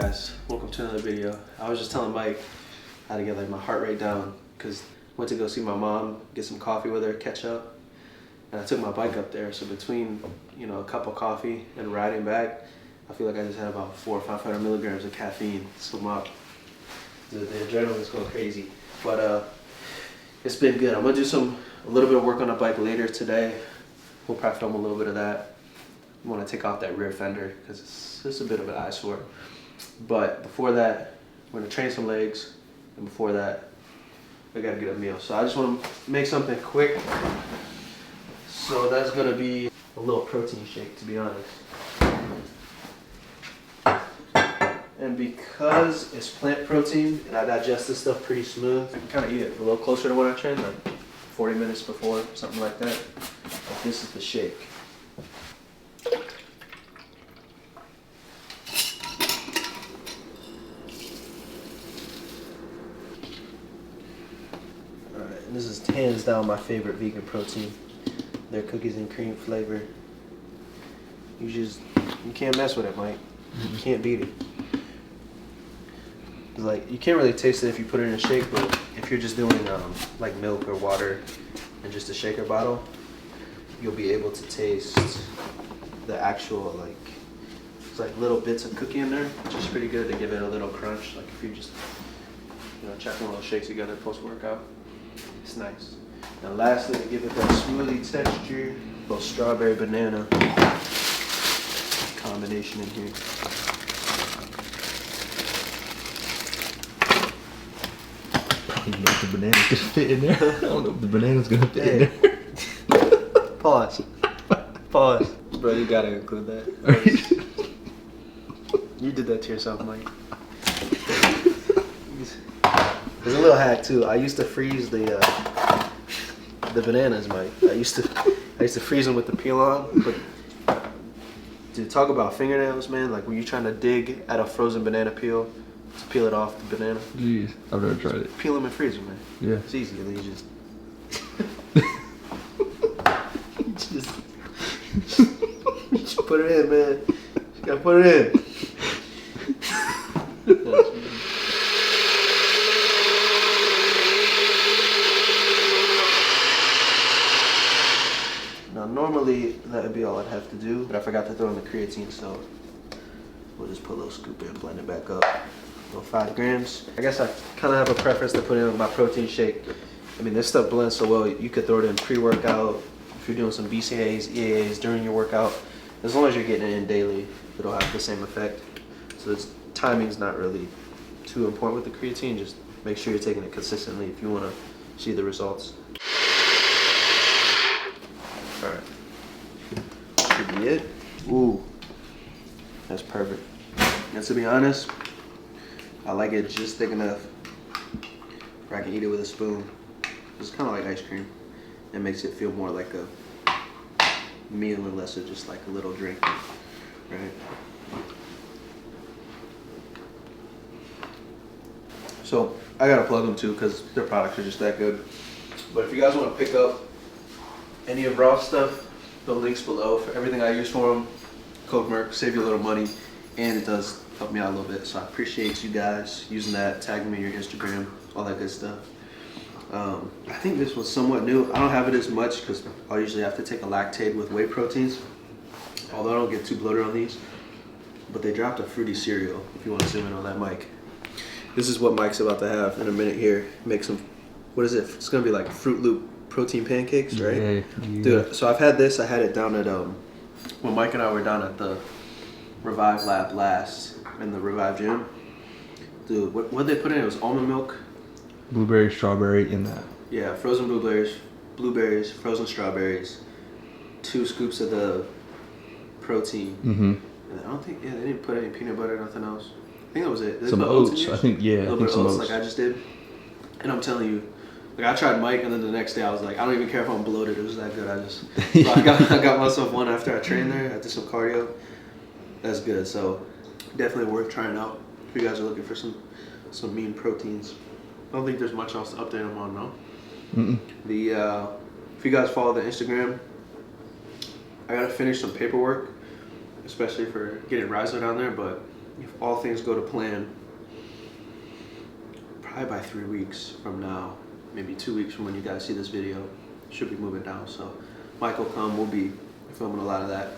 guys, welcome to another video. I was just telling Mike how to get like my heart rate down because went to go see my mom, get some coffee with her, catch up, and I took my bike up there. So between a cup of coffee and riding back, I feel like I just had about 400 or 500 milligrams of caffeine. So the adrenaline's going crazy, but it's been good. I'm gonna do a little bit of work on the bike later today. We'll probably film a little bit of that. I want to take off that rear fender because it's a bit of an eyesore. But before that, we're gonna train some legs, and before that, we gotta get a meal. So I just want to make something quick. So that's gonna be a little protein shake, to be honest. And because it's plant protein and I digest this stuff pretty smooth, I can kind of eat it a little closer to when I train, like 40 minutes before, something like that. But this is the shake. Alright, and this is hands down my favorite vegan protein. Their cookies and cream flavor. You can't mess with it, Mike. You can't beat it. Like, you can't really taste it if you put it in a shake, but if you're just doing like milk or water and just a shaker bottle, you'll be able to taste the actual, like, it's like little bits of cookie in there, which is pretty good to give it a little crunch. Like if you just chucking little shakes together post-workout, it's nice. And lastly, to give it that smoothie texture, a little strawberry banana combination in here. I don't know if the banana's gonna fit in there. I don't know if the banana's gonna fit in there. Pause. Pause. Bro, you gotta include that. You did that to yourself, Mike. There's a little hack too. I used to freeze the bananas, Mike. I used to freeze them with the peel on. But dude, talk about fingernails, man. Like when you're trying to dig at a frozen banana peel to peel it off the banana. Jeez, I've never tried it. Peel them and freeze them, man. Yeah. It's easy. And then you just put it in, man. You gotta put it in. Now normally that would be all I'd have to do, but I forgot to throw in the creatine, so we'll just put a little scoop in, blend it back up. Little 5 grams. I guess I kind of have a preference to put in my protein shake. I mean, this stuff blends so well. You could throw it in pre-workout. If you're doing some BCAAs, EAAs during your workout, as long as you're getting it in daily, it'll have the same effect. So timing's not really too important with the creatine. Just make sure you're taking it consistently if you want to see the results. All right, should be it. Ooh, that's perfect. And to be honest, I like it just thick enough where I can eat it with a spoon. It's kind of like ice cream. It makes it feel more like a meal and less of just like a little drink, right? So I gotta plug them too because their products are just that good. But if you guys want to pick up any of Raw's stuff, the links below for everything I use for them. Code MERC, save you a little money, and it does help me out a little bit. So I appreciate you guys using that, tagging me in your Instagram, all that good stuff. I think this was somewhat new. I don't have it as much because I usually have to take a lactate with whey proteins, although I don't get too bloated on these. But they dropped a fruity cereal, if you want to zoom in on that, Mike. This is what Mike's about to have in a minute here. Make some, what is it? It's going to be like Fruit Loop protein pancakes, right? Yeah. Dude, so I've had this. I had it down at, when Mike and I were down at the Revive Lab last in the Revive gym. Dude, what they put in? It was almond milk. Blueberry, strawberry in that. Yeah, frozen blueberries, frozen strawberries, 2 scoops of the protein. Mm-hmm. And I don't think, they didn't put any peanut butter, nothing else. I think that was it. Some oats, I think, yeah. A little bit of oats like I just did. And I'm telling you, like I tried Mike, and then the next day I was like, I don't even care if I'm bloated. It was that good. So I got myself one after I trained there. I did some cardio. That's good. So definitely worth trying out if you guys are looking for some mean proteins. I don't think there's much else to update them on, no. If you guys follow the Instagram, I gotta finish some paperwork, especially for getting Riser down there. But if all things go to plan, probably by 3 weeks from now, maybe 2 weeks from when you guys see this video, should be moving down. So Mike will come. We'll be filming a lot of that.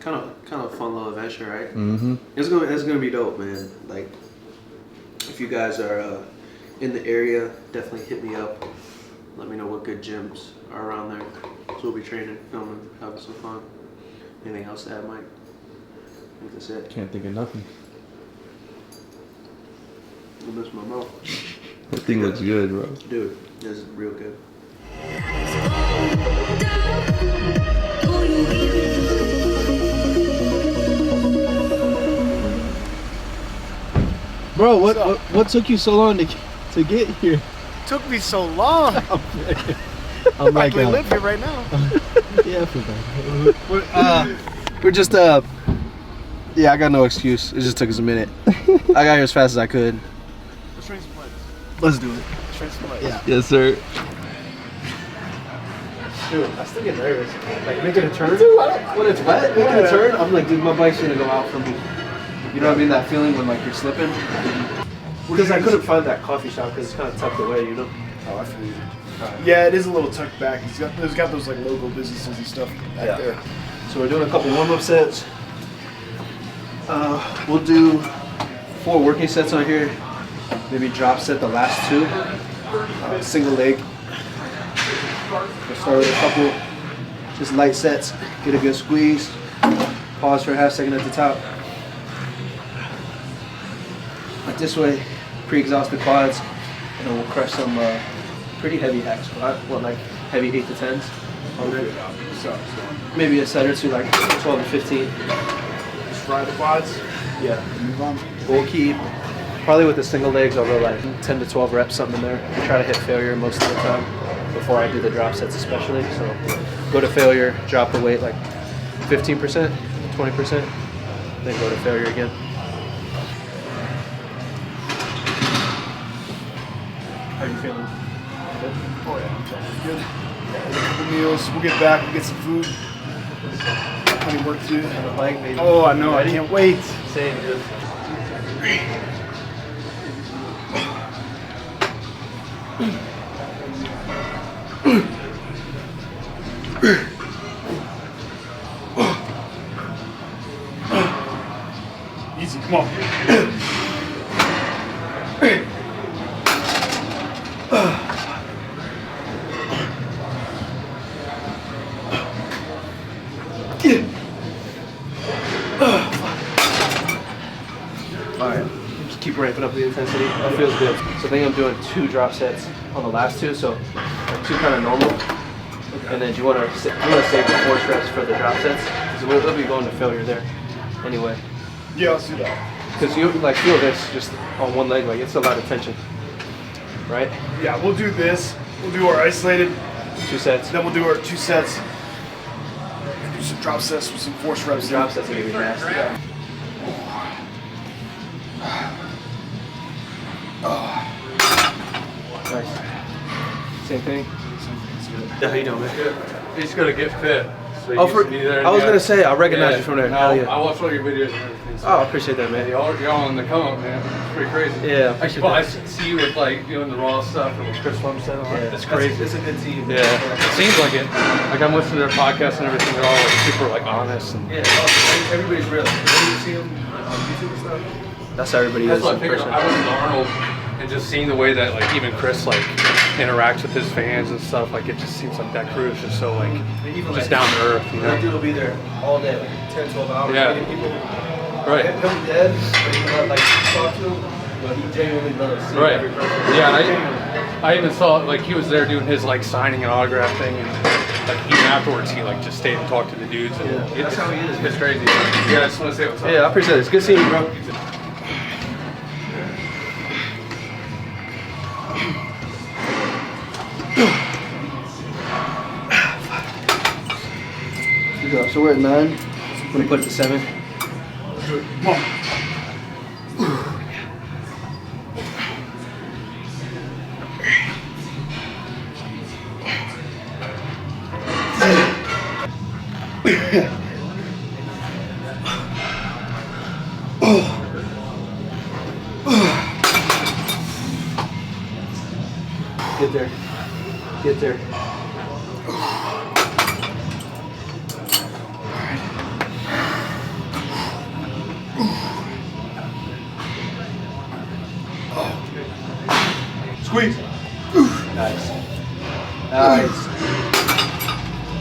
Kind of a fun little adventure, right? Mm-hmm. It's gonna be dope, man. Like, if you guys are in the area, definitely hit me up. Let me know what good gyms are around there. So we'll be training, filming, having some fun. Anything else to add, Mike? I think that's it. Can't think of nothing. I miss my mouth. That thing looks good, bro. Dude, this is real good. Bro, what took you so long to get here? Took me so long. I'm like, I live here right now. yeah, I feel bad. We're just yeah, I got no excuse. It just took us a minute. I got here as fast as I could. Let's train some plays. Let's do it. Let's train some plays. Yeah. Yes, sir. Dude, I still get nervous. Like making a turn. When it's wet, making a turn, I'm like, dude, my bike's gonna go out from me. You know what I mean? That feeling when like you're slipping. Because I couldn't find that coffee shop because it's kind of tucked away, you know. Oh, I feel you. Yeah, it is a little tucked back. It's got those like local businesses and stuff back there. So we're doing a couple warm-up sets. We'll do 4 working sets on here. Maybe drop set the last 2. Single leg. We'll start with a couple just light sets. Get a good squeeze. Pause for a half second at the top. Like this way, pre-exhaust the quads, and then we'll crush some pretty heavy hack squat. Well, like heavy 8 to 10s on there. Maybe a set or 2, like 12 to 15. Just ride the quads. Yeah. Move on. We'll keep, probably with the single legs, I'll go like 10 to 12 reps, something in there. I try to hit failure most of the time before I do the drop sets especially. So go to failure, drop the weight like 15%, 20%, then go to failure again. How are you feeling? Good? Oh yeah, I'm feeling good. Yeah, a couple meals. We'll get back. We'll get some food. Plenty of work to do. On the bike, maybe. Oh, I know. I can't wait. Same, dude. Easy. Come on. Alright, just keep ramping up the intensity. That feels good. So I think I'm doing 2 drop sets on the last 2, so 2 kind of normal. And then you want to save the force reps for the drop sets, because we'll be going to failure there anyway. Yeah, let's do that. Because you like feel this just on one leg, like it's a lot of tension, right? Yeah, we'll do this. We'll do our isolated. 2 sets. Then we'll do our 2 sets. And do some drop sets with some force reps. Drop sets are gonna be nasty. Yeah. Nice. Same thing. Yeah, how you doing, man? Good. You just gotta get fit. So you Oh, used to be there I was and gonna say I recognize yeah. you from there. No, Hell yeah. I watched all your videos and everything. So Oh, I appreciate that, man. y'all on the come up, man. It's pretty crazy. Yeah, I appreciate I that. see you with like doing the raw stuff and with Chris Lumstead on. Yeah, It's crazy. It's a good team. Yeah, it seems like it. Like I'm listening to their podcasts and everything. They're all like super like honest. And Yeah, it's awesome. Everybody's real. When you see them on YouTube and stuff, that's how everybody that's is what I in figured. person. I went to Arnold and just seeing the way that like even Chris like interacts with his fans and stuff. Like it just seems like that crew is just so like Even just like, down to earth. You that dude know? will be there all day, like 10, 12 hours. Yeah. Meeting people. Right. He'll be dead, but you not like talk to him, but he genuinely loves seeing Right. every person. Yeah, and I even saw like he was there doing his like signing and autograph thing, and like even afterwards he like just stayed and talked to the dudes. And Yeah, that's how he is. It's crazy. Yeah, I just want to say what's up. Yeah, I appreciate it. It's good seeing you, bro. So we're at 9. I'm gonna put it to 7. Come on. Get there. Get there. Squeeze. Nice. Nice.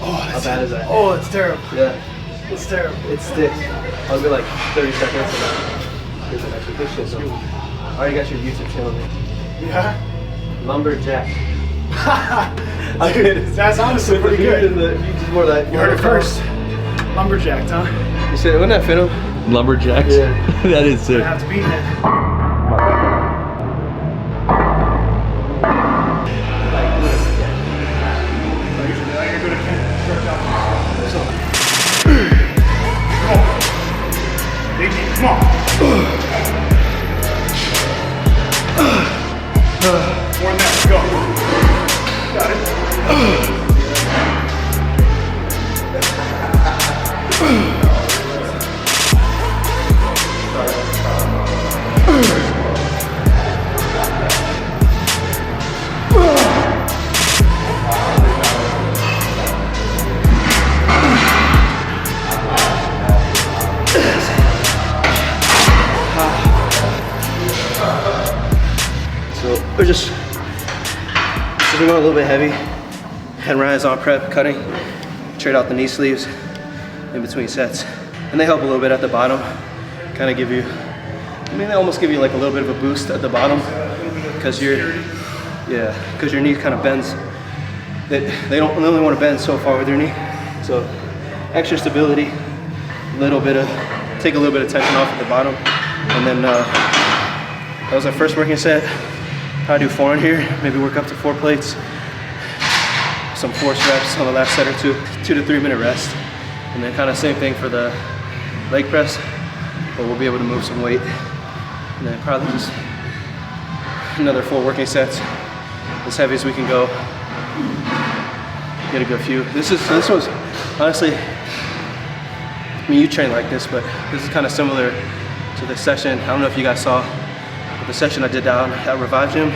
Oh, How bad is that? Oh, it's terrible. Yeah. It's terrible. It sticks. I'll do like 30 seconds and then here's an extra picture. So I already got your YouTube channel, man. Yeah? Lumberjack. That's honestly pretty good. You just more that. You heard it first. Lumberjack, huh? You said, wouldn't that fit him? Lumberjacks? Yeah. That is sick. I have to beat it. Come on. More than that, go. Got it. So we're just going a little bit heavy. And Ryan's on prep, cutting. Trade out the knee sleeves in between sets. And they help a little bit at the bottom. Kind of give you, they almost give you like a little bit of a boost at the bottom. Because your knee kind of bends. They only want to bend so far with your knee. So extra stability, take a little bit of tension off at the bottom. And then that was our first working set. Probably do 4 in here, maybe work up to 4 plates. Some force reps on the last set or 2 to 3 minute rest. And then kind of same thing for the leg press, but we'll be able to move some weight. And then probably just another 4 working sets, as heavy as we can go. Get a good few. This was honestly, I mean, you train like this, but this is kind of similar to the session. I don't know if you guys saw, but the session I did down at Revive Gym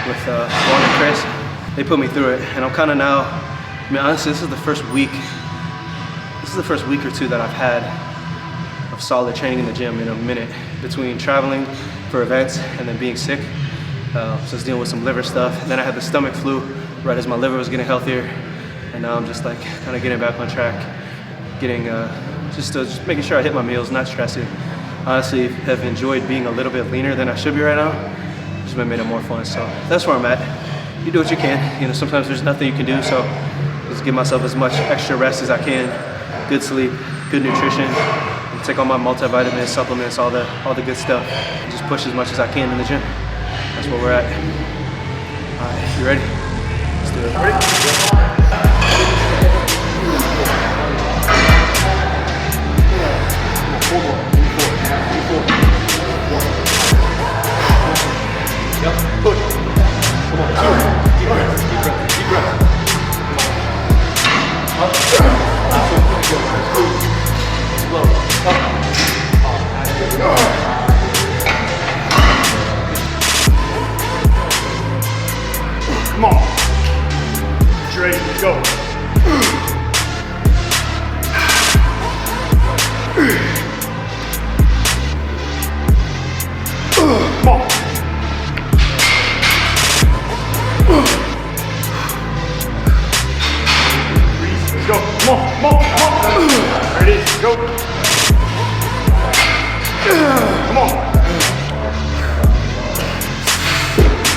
with Juan and Chris. They put me through it, and I'm kind of now, I mean, honestly, this is the first week or 2 that I've had of solid training in the gym in a minute, between traveling for events and then being sick. So I was dealing with some liver stuff. And then I had the stomach flu right as my liver was getting healthier. And now I'm just like kind of getting back on track, getting just making sure I hit my meals, not stressing. Honestly, have enjoyed being a little bit leaner than I should be right now. Just made it more fun. So that's where I'm at. You do what you can. You know, sometimes there's nothing you can do. So just give myself as much extra rest as I can. Good sleep, good nutrition. And take all my multivitamins, supplements, all the good stuff. And just push as much as I can in the gym. That's where we're at. All right, you ready? Let's do it. Ready? Yep, push. Come on, 2. Deep breath, deep breath, deep breath. Up. Last one. Squeeze. Slow. Up. Come on. Trade, go. Come on. Let's go. Come on, come on, come on. There it is. Go. Come on.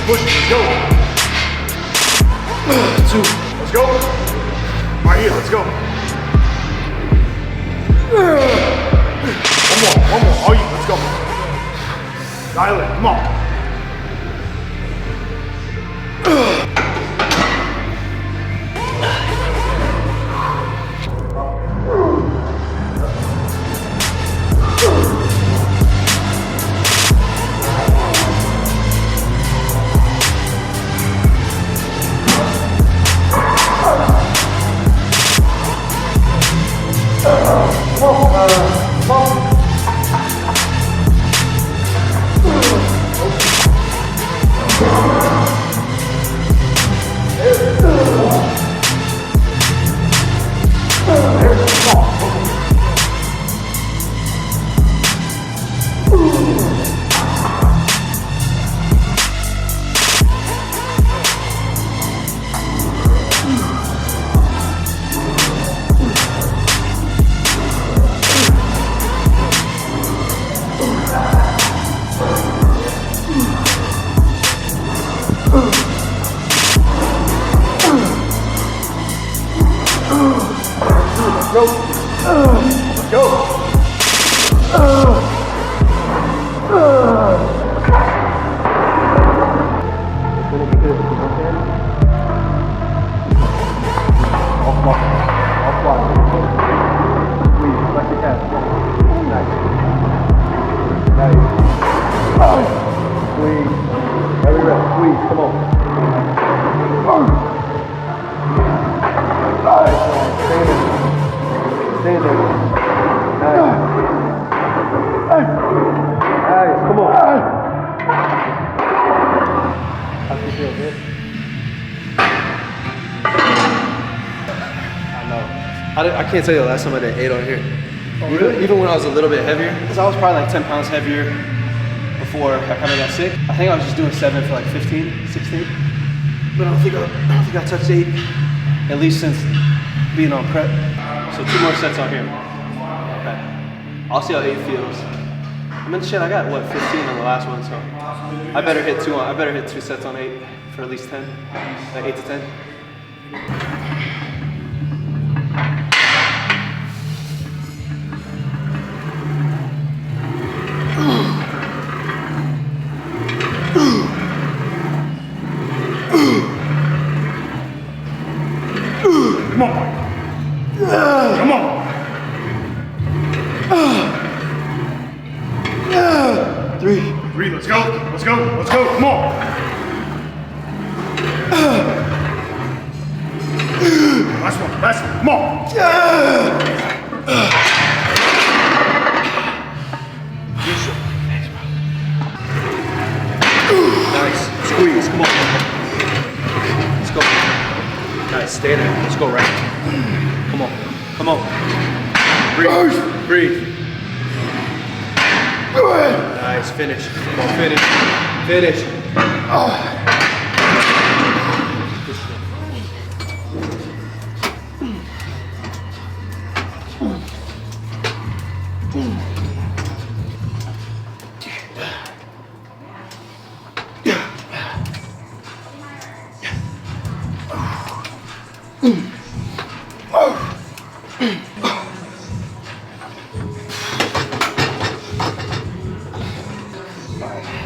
Push. Let's go. 2. Let's go. Right here. Let's go. One more. All you. Let's go. Dial it. Come on. I can't tell you the last time I did 8 on here. Oh, really? Even when I was a little bit heavier, because I was probably like 10 pounds heavier before I kind of got sick. I think I was just doing 7 for like 15, 16. But I don't think I touched 8, at least since being on prep. So 2 more sets on here. Okay. I'll see how 8 feels. I mean, shit, I got what 15 on the last one, so I better hit 2 on. I better hit 2 sets on 8 for at least 10, like 8 to 10. Come on. Come on. 3. Let's go. Let's go. Let's go. Come on. Last one. Last one. Come on. Nice. Squeeze. Come on. Let's go. Nice. Stay there. Let's go right. Come on. Come on. Breathe. Breathe. Nice. Finish. Come on. Finish. Finish.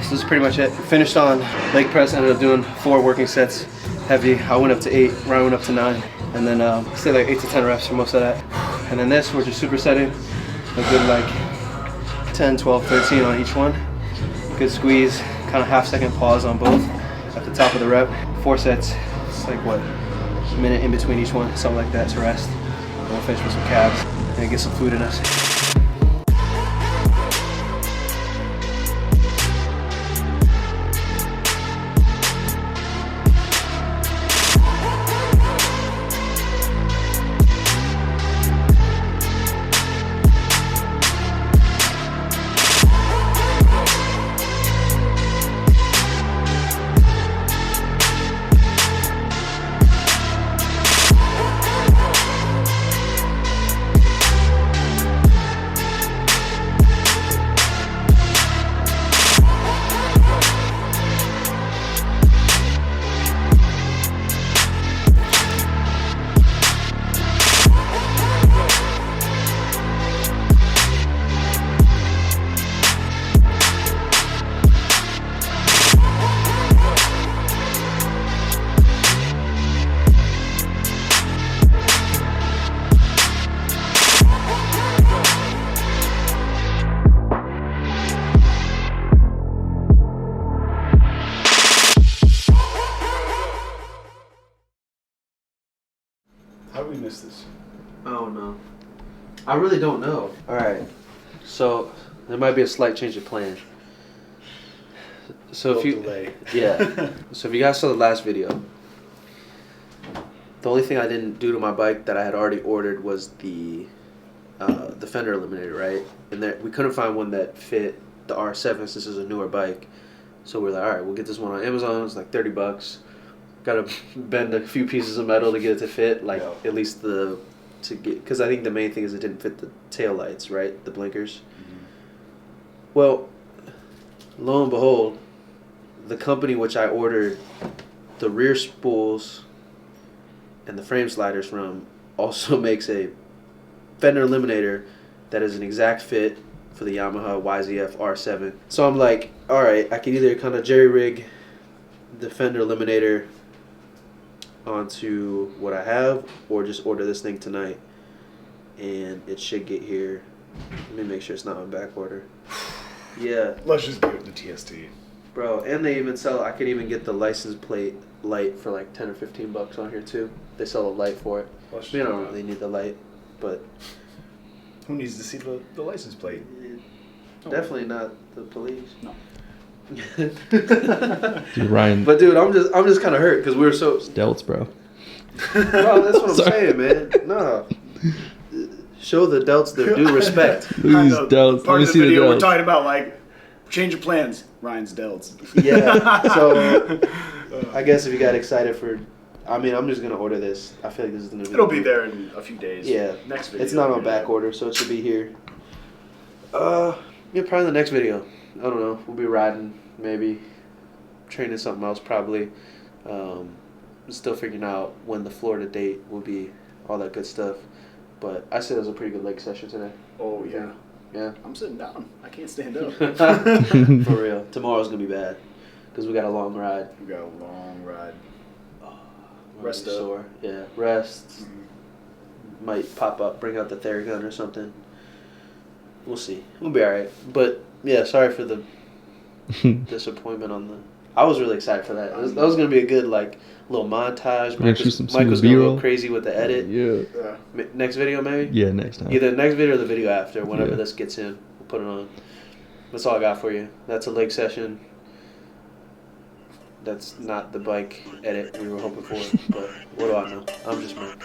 So this is pretty much it. Finished on leg press, ended up doing 4 working sets, heavy. I went up to 8, Ryan went up to 9, and then stayed like 8 to 10 reps for most of that. And then this, we're just supersetting, a good like 10, 12, 13 on each one. Good squeeze, kind of half-second pause on both at the top of the rep. 4 sets, it's like what, a minute in between each one, something like that to rest. And we'll finish with some calves and get some food in us. How did we miss this? I don't know. I really don't know. Alright, so there might be a slight change of plan. So if you yeah. So if you guys saw the last video, the only thing I didn't do to my bike that I had already ordered was the Fender Eliminator, right? And there, we couldn't find one that fit the R7 since this is a newer bike. So we're like, alright, we'll get this one on Amazon. It's like $30. Gotta bend a few pieces of metal to get it to fit, like at least to get, because I think the main thing is it didn't fit the tail lights, right? The blinkers. Mm-hmm. Well, lo and behold, the company which I ordered the rear spools and the frame sliders from also makes a Fender Eliminator that is an exact fit for the Yamaha YZF R7. So I'm like, all right, I can either kind of jerry rig the Fender Eliminator onto what I have, or just order this thing tonight, and it should get here. Let me make sure it's not on back order. Yeah, Let's just give it the TST. bro, and they even sell. I could even get the license plate light for like $10 or $15 on here too. They sell a light for it. Let's We just don't do that. really need the light, but Who needs to see the license plate? definitely not the police. No. Dude, Ryan. But dude, I'm just kind of hurt because we were so. Delts, bro. Bro, that's what I'm Sorry. saying, man. No, show the delts their due respect. Look at these delts. Part Let me of the see the video we're delts. talking about like change of plans. Ryan's delts. Yeah. So I guess if you got excited for, I mean, I'm just gonna order this. I feel like this is gonna be. It'll be there in a few days. Yeah. Next video. It's not on back order, so it should be here. Yeah, probably the next video. I don't know. We'll be riding, maybe training something else, probably. Still figuring out when the Florida date will be, all that good stuff. But I said it was a pretty good leg session today. Oh yeah. Yeah. I'm sitting down. I can't stand up. For real. Tomorrow's gonna be bad because we got a long ride. We got a long ride. We're Rest gonna be up. sore. Yeah. Rest. Mm-hmm. Might pop up, bring out the Theragun or something. We'll see. We'll be all right. But yeah, sorry for the disappointment on the. I was really excited for that. That was gonna be a good like little montage. We're gonna shoot some Mike was smooth gonna go B-roll. crazy with the edit. Yeah. Yeah. Next video maybe. Yeah, next time. Either the next video or the video after. Whenever Yeah. this gets in, we'll put it on. That's all I got for you. That's a leg session. That's not the bike edit we were hoping for, but what do I know? I'm just Mike.